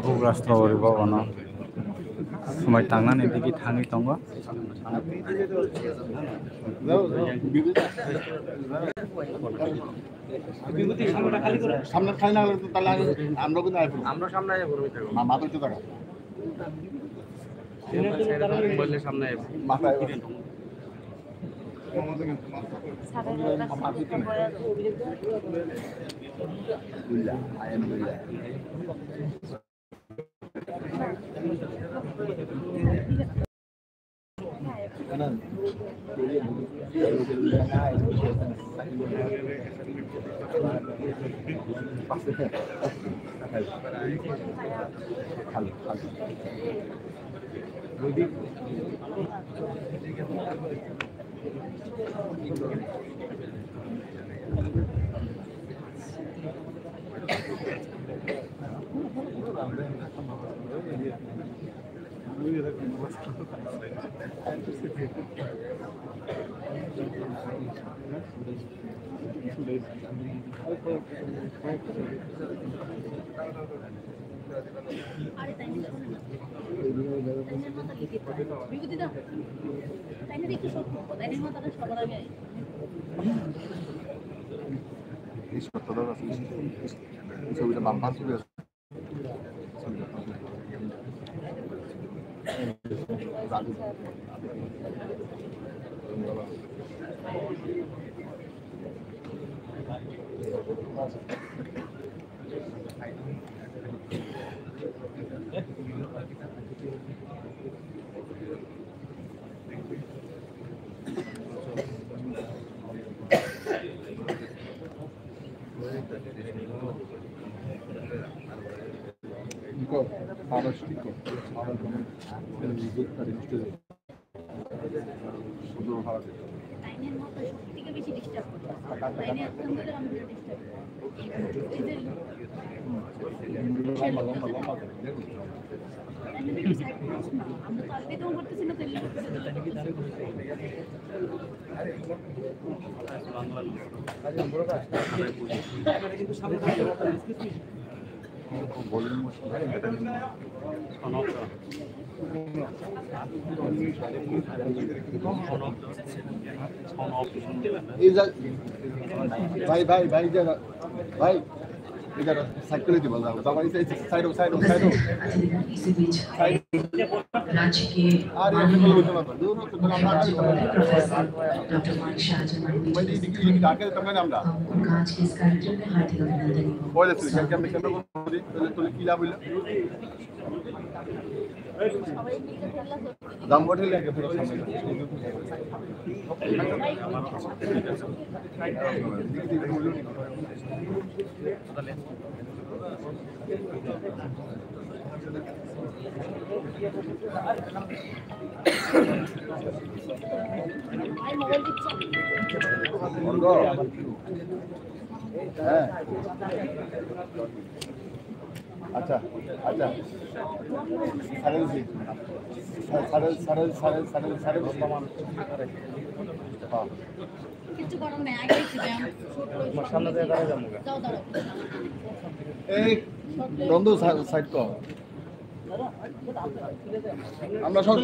Bugrastro Ribovana. Sumai Tangan and Digi Tangi Tonga. সামনে খাই না তাহলে আমরা কিন্তু আমরা সামনে আয় ঘুরবি থাকো মাথা উঠে থাকা বললে সামনে মাথা ছবিটা বাম পাশ চলে আসে ভাই ভাই ভাই ভাই इधर साइड को लेते बोल रहा हूँ तो वहीं से साइड इसी बीच राज्य के डॉक्टर मानिक शाहजहां उनका आज के इस कार्यक्रम में हार्दिक अच्छा अच्छा सारे কিছু গরম নেই আগে ছিলাম সামনে থেকে দাঁড়া যাবো এই বন্ধু সাইড কর আমরা সব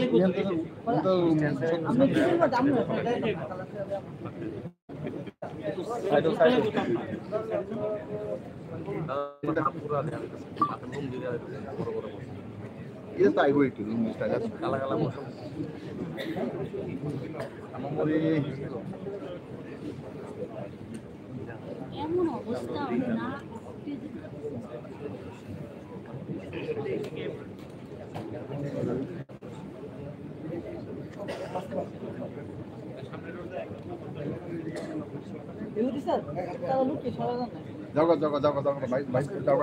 ये तो आइबो একটু জিনিসটা কালা কালা মৌসুম আমরে এমন অবস্থা না ইউরি স্যার তারা লুকে সবাই জানে যাও ভাই যাও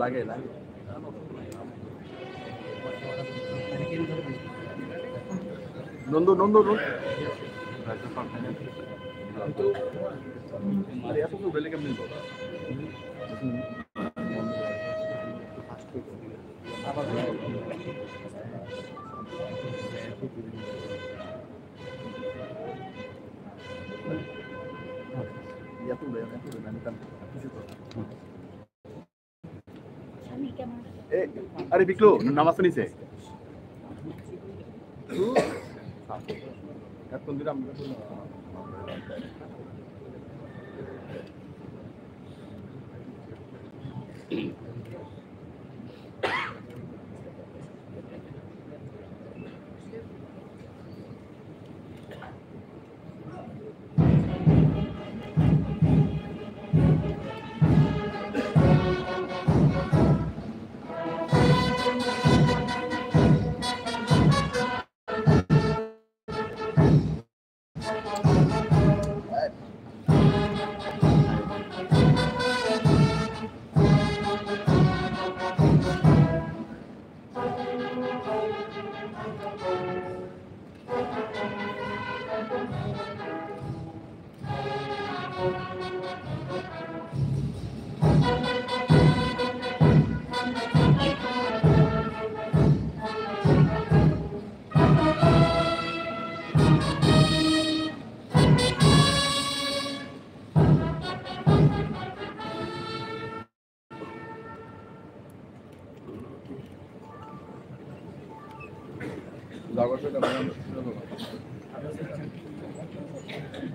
লাগে লাগে নন্দু নন্দু নন্দু আরে এত তো বেলে কেমন বল আবার এত বেলে আমি কাম কিছু তো अरे बिकलो नमस्ते नहीं से यार तुम दिरा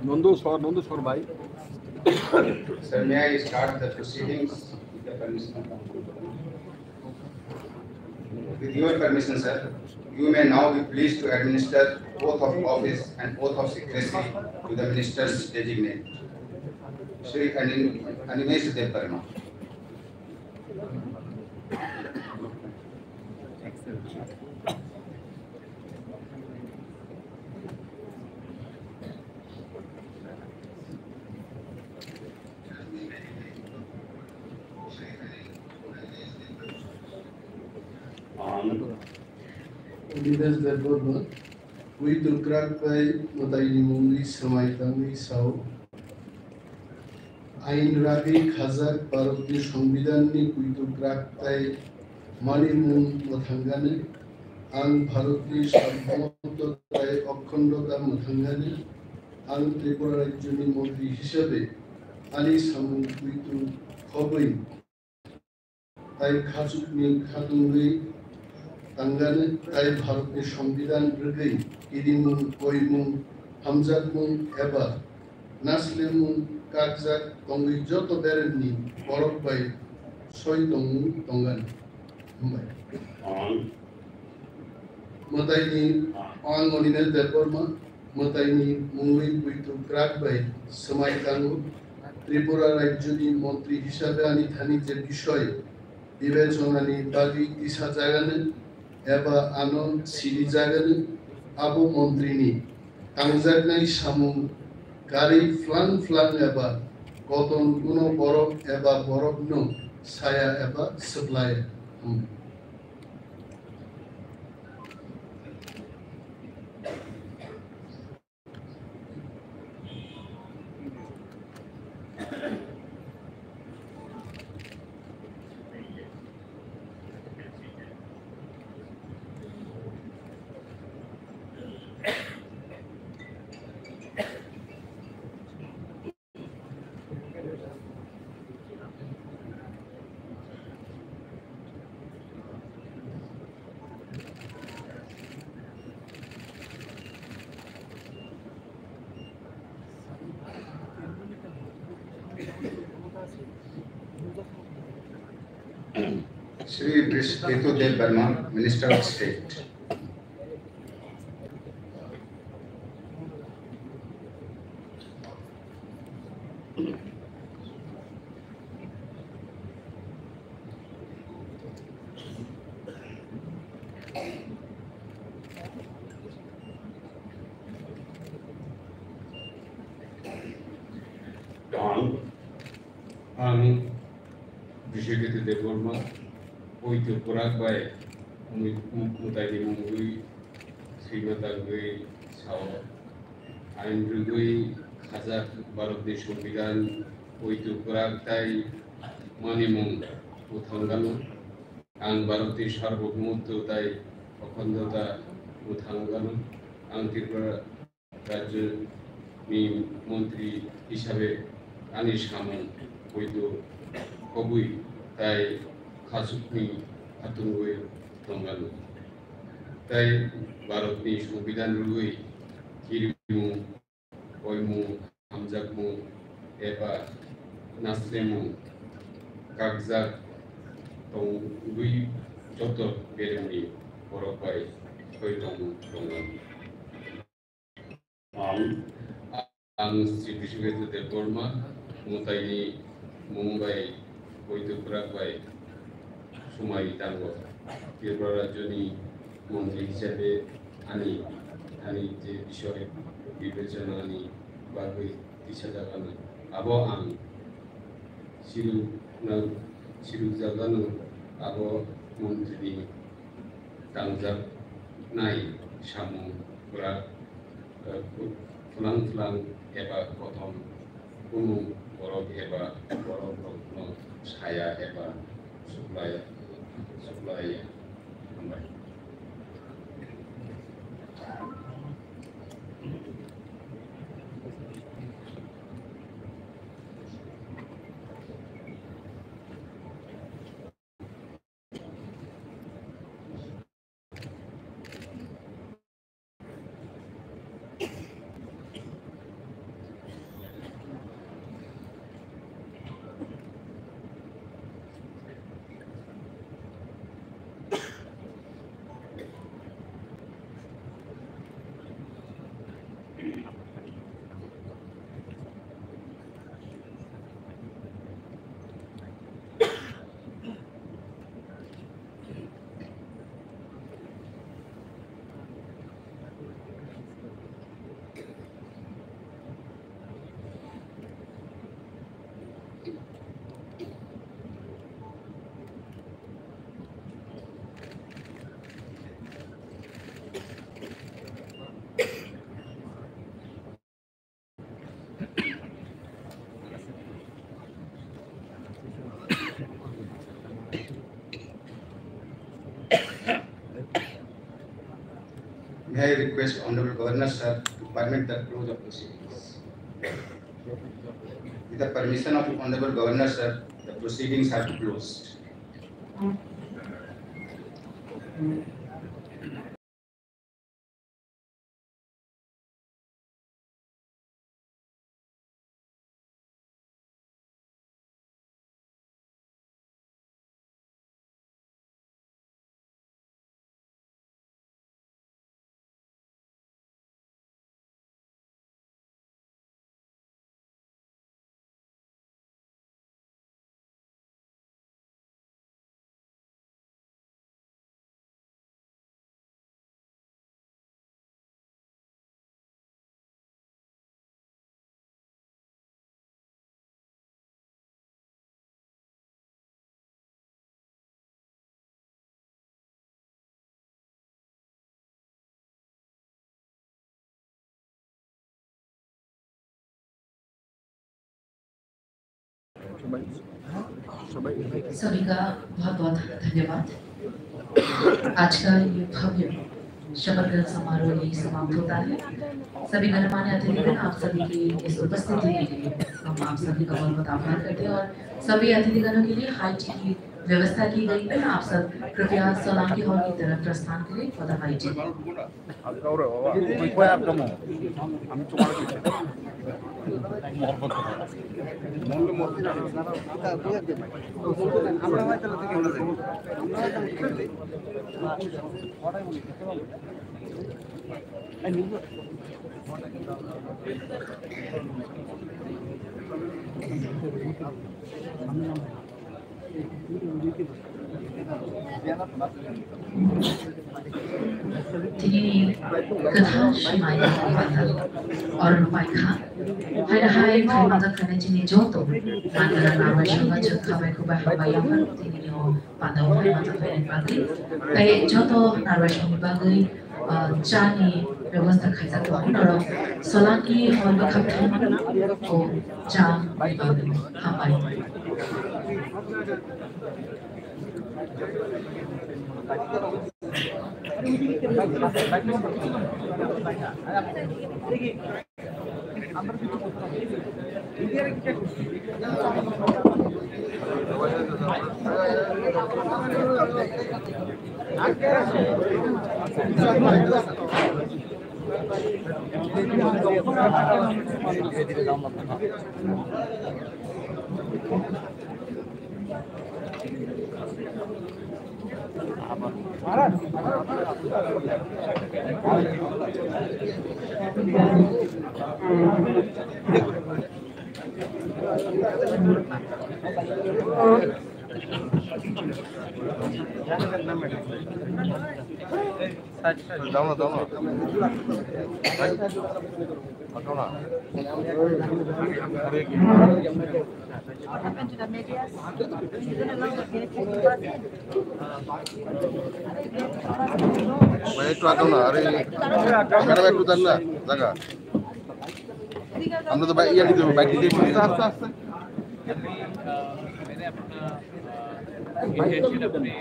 नंदू सर भाई Sir, may I start the proceedings with the permission? With your permission, sir, you may now be pleased to administer oath of office and oath of secrecy to the ministers designate. Shri Animesh Dev Verma. Leaders that were we to crack by Mataini Mumri Samaitami Sao Ain Rabi Khazak Paroti Sambidani we to crack by Mani Mun Mathangane Ang Bharati Sambhamoto by Okondoka Mathangane Ang Tripura Rajuni Modi Hisabe Ali Samu we to Hobby Tai Khazuk Min Khatungi तांगाने ताई भारत के संविधान रगई इरिमुन कोईमुन हमजातमुन एबा नास्लेमुन कागजात तंगी जत बेरेनी बरक by सोई तंगु तंगान Mataini Angonine Deporma, Mataini Mungui Puitu Krakbai, Samai Tangu, Tripura Rajuni Montri Hisabani Thani Jebishoi, বিবেচনানি বাগি ইসা জাগানে এবা আনন সিরি জাগানে আবু মন্ত্রিনি তাংজাগনাই সামু গারি flung flung এবা কতন গুনো বরফ এবা বরফ নো ছায়া এবা supply Shri Ritu Dev Burma, Minister of State. Ang Bishigiti Devorma, Oito Purakbai, Mutadi Mungui, Srimatagui, Sao, Andrugui, Kazak, Barodi Shumbigan, Oito Puraktai, Manimung, Utangano, Ang Baroti Sharbukmutu Tai, Okandota, Utangano, Ang Tripura Raju, Mi Montri Ishabe, Anishamun, Oito Kobui, Tai Kasukni, Atungui, Tongano. Tai Barotni Shumbidan Rui, Kirimu, Oimu, Hamjakmu, Eba, Nastremu, Kagzak, Tongui, Joto, Beremi, Boropai, Koitomu, Tongano. Ang Sri Bishigiti Devorma, Mutaini Mumbai, Oito Purakbai, Sumai Tango, Tripura Rajuni, Montri Hisabe, Ani যে বিষয়ে বিবেচনানি বাগৈ দিশা জাগানো আবো আং সিরু জাগানো আবো মন্ত্রী তাংজাক নাই সামু পুরা ফুলাং ফুলাং এবা প্রথম কোনো বরফ এবা বরফ রত্ন ছায়া এবা শুক্লায় হামবাই May I request Honorable Governor Sir to permit the close of proceedings. With the permission of Honorable Governor Sir, the proceedings have closed. सभी का बहुत बहुत धन्यवाद। आज का ये भव्य शपथ ग्रहण समारोह यही समाप्त होता है। सभी गणमान्य अतिथिगण, आप सभी की इस उपस्थिति के लिए हम आप सभी का बहुत बहुत आभार करते हैं और सभी अतिथिगणों के लिए हाई टी की व्यवस्था की गई है। आप सब कृपया सोलंकी हॉल की तरफ प्रस्थान करें for the high tea. Tinini Gadha Shimai or Rupaika High High Mother Kanajini Joto Mandala Narvashanga Jukaba Kuba Habayama Tinino Padawa Mother Fen Bagi Joto Narvashang Bagi Chani व्यवस्था खाइसा तो और सोलंकी हॉल में खत्म हो जाम हमारी আমরা তো ইয়া দিতে হবে বাইক দিতে আস্তে আস্তে मैंने अपना इंटेंशन अपने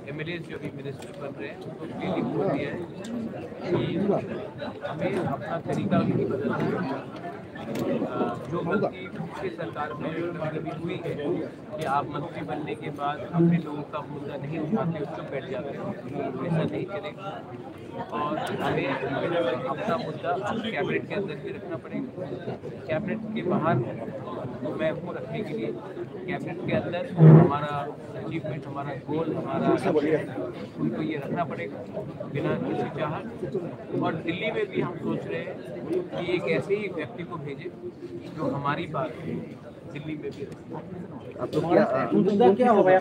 एमएलए जो भी मिनिस्टर बन रहे हैं उनको क्लियरली बोल दिया है कि हमें अपना तरीका भी बदलना है। जो गलती पिछली सरकार में कभी हुई है कि आप मंत्री बनने के बाद अपने लोगों का मुद्दा नहीं उठाते उसको बैठ जाते हो, ऐसा नहीं चलेगा और हमें अपना मुद्दा कैबिनेट के अंदर भी रखना पड़ेगा। कैबिनेट के बाहर तो मैं वो रखने के लिए कैबिनेट के अंदर हमारा अचीवमेंट, हमारा गोल, हमारा उनको ये रखना पड़ेगा बिना किसी चाहत। और दिल्ली में भी हम सोच रहे हैं कि एक ऐसे ही व्यक्ति को भेजें जो हमारी बात दिल्ली में भी क्या होगा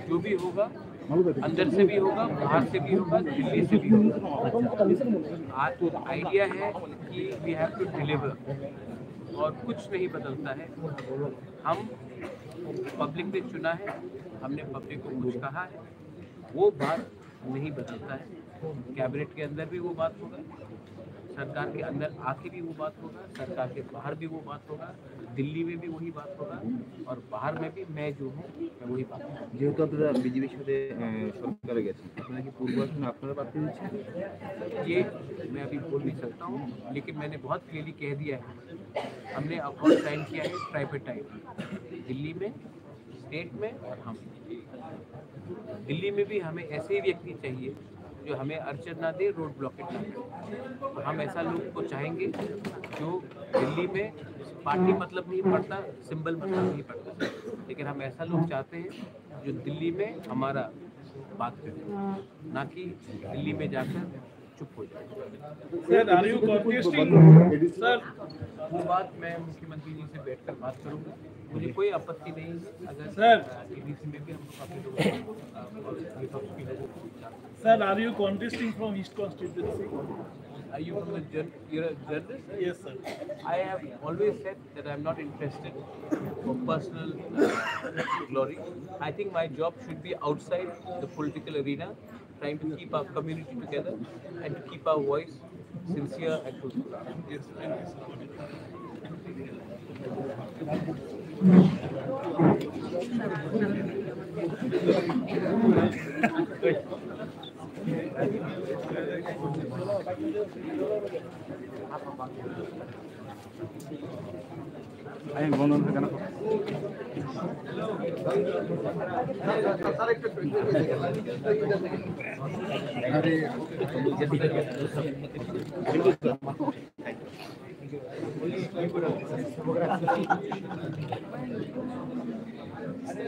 जो भी होगा अंदर से भी होगा, बाहर से भी होगा, दिल्ली से भी होगा। आइडिया है कि वी हैव टू डिलीवर और कुछ नहीं बदलता है। हम पब्लिक ने चुना है, हमने पब्लिक को कुछ कहा है, वो बात नहीं बदलता है। कैबिनेट के अंदर भी वो बात होगा, सरकार के अंदर आके भी वो बात होगा, सरकार के बाहर भी वो बात होगा, दिल्ली में भी वही बात होगा और बाहर में भी मैं जो हूँ मैं वही बात होगा। যেহেতু আপনারা বিজেপির সাথে সরকারে গেছেন, আপনারা কি পূর্বাচন আপনারা বাদ দিচ্ছেন? ये मैं अभी बोल नहीं सकता हूँ, लेकिन मैंने बहुत क्लियरली कह दिया है। हमने अकॉर्ड साइन किया है ट्राइपेटाइट, दिल्ली में, स्टेट में और हम। दिल्ली में भी हमें ऐसे ही व्यक्ति चाहिए जो हमें अड़चन ना दे, रोड ब्लॉकेट ना दे। हम ऐसा लोग को चाहेंगे जो दिल्ली में पार्टी मतलब नहीं पड़ता, सिंबल मतलब नहीं पड़ता, लेकिन हम ऐसा लोग चाहते हैं जो दिल्ली में हमारा बात करे, ना कि दिल्ली में जाकर चुप हो जाए। सर, वो बात मैं मुख्यमंत्री जी से बैठकर बात करूंगा। मुझे कोई आपत्ति नहीं है अगर सर एडीसी में भी हम लोग अपने लोगों Sir, are you contesting from East constituency? Are you from you're a journalist? Yes, sir. I have always said that I'm not interested for personal glory. I think my job should be outside the political arena, trying to keep our community together and to keep our voice sincere and truthful. Yes. আমি বন্ধু কেন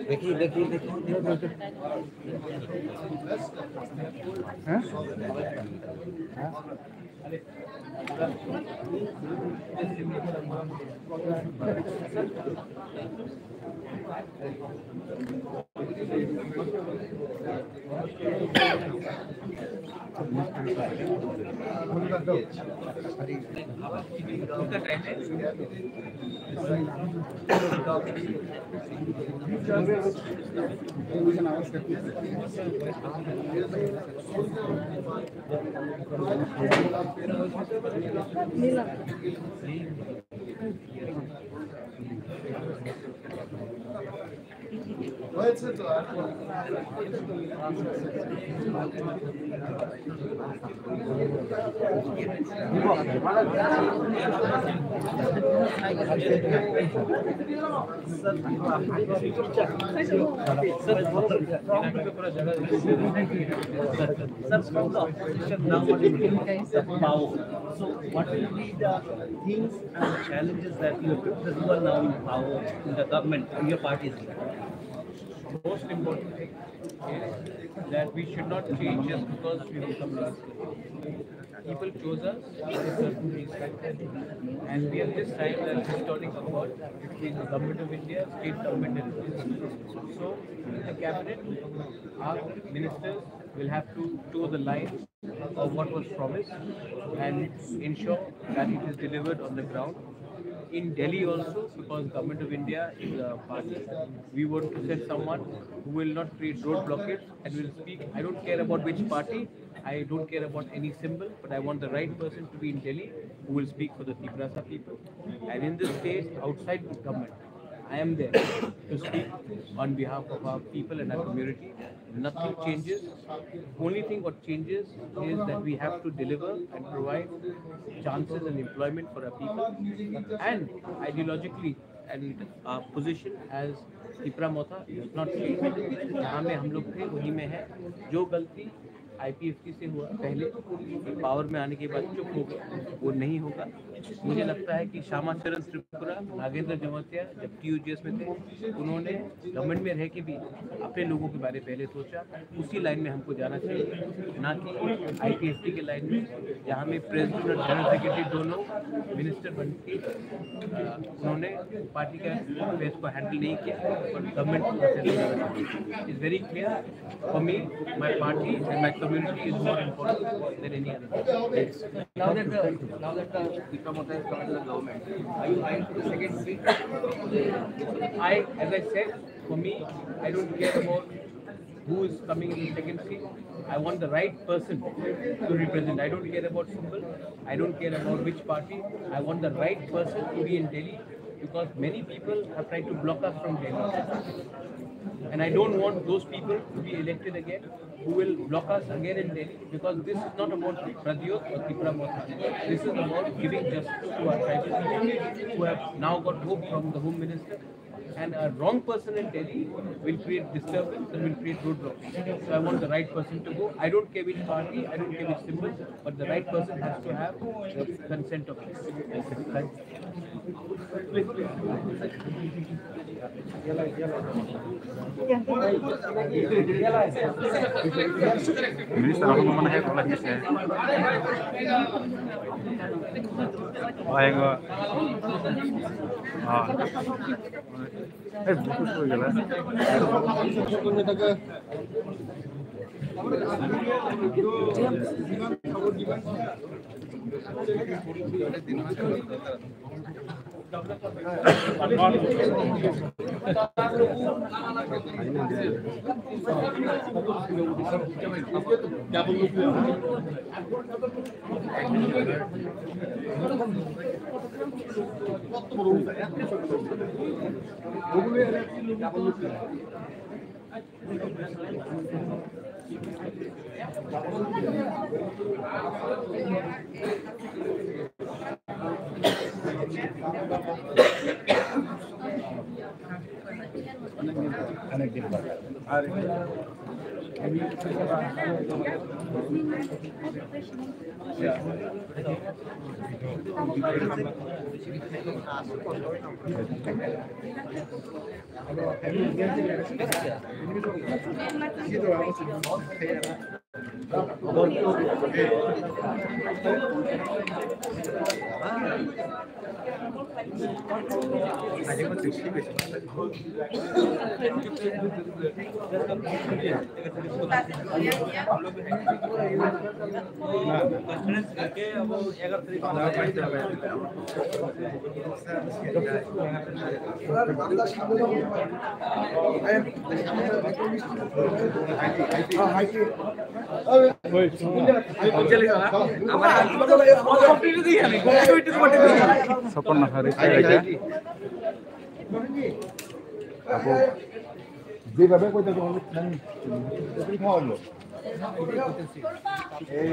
দেখি হ্যাঁ হয়েছে তো আর From the opposition now what is the power. So what will be the things and the challenges that you are now in power in the government and your party is in? Most important thing is that we should not change just because we become last. People chose us for a certain reason, and we have this time that historic accord between the government of India, state government and so in the cabinet, our ministers will have to toe the line of what was promised and ensure that it is delivered on the ground. In Delhi also, because Government of India is a party, we want to send someone who will not create road blockades and will speak. I don't care about which party, I don't care about any symbol, but I want the right person to be in Delhi who will speak for the Tigrasa people. And in this state, outside the government, I am there to speak on behalf of our people and our community. Nothing changes. Only thing what changes is that we have to deliver and provide chances and employment for our people. And ideologically, and our position as Tipra Motha is not changed. जहाँ में हम लोग थे वहीं में है. जो गलती IPFT से हुआ पहले पावर में आने के बाद चुप हो गया, वो नहीं होगा. मुझे लगता है कि श्यामा चरण त्रिपुरा, नागेंद्र जमोतिया जब TUGS में थे, उन्होंने गवर्नमेंट में रह के भी अपने लोगों के बारे में पहले सोचा. उसी लाइन में हमको जाना चाहिए, ना कि IPFT के लाइन में जहाँ में प्रेसिडेंट और जनरल सेक्रेटरी दोनों मिनिस्टर बन के उन्होंने पार्टी का अफेयर्स को हैंडल नहीं किया और government is very clear. For me my party and my community is more important than any other. Now that Tipra Motha is coming to the government, are you eyeing for the second seat? As I said, for me, I don't care about who is coming in the second seat. I want the right person to represent. I don't care about symbol. I don't care about which party. I want the right person to be in Delhi because many people have tried to block us from Delhi. And I don't want those people to be elected again who will block us again in Delhi because this is not about Pradyot or Tipra Motha. This is about giving justice to our tribal people who have now got hope from the Home Minister. And a wrong person in Delhi will create disturbance and will create roadblocks. So I want the right person to go. I don't care which party, I don't care which symbol, but the right person has to have the consent of us. Minister ako naman na wala niya siya. Ay nga. Bukus ko gala. অনেকদিন পর আর Sopon hari saya aja. Aku যেভাবে কইতে তো নাই তুমি খাওয়ালো এই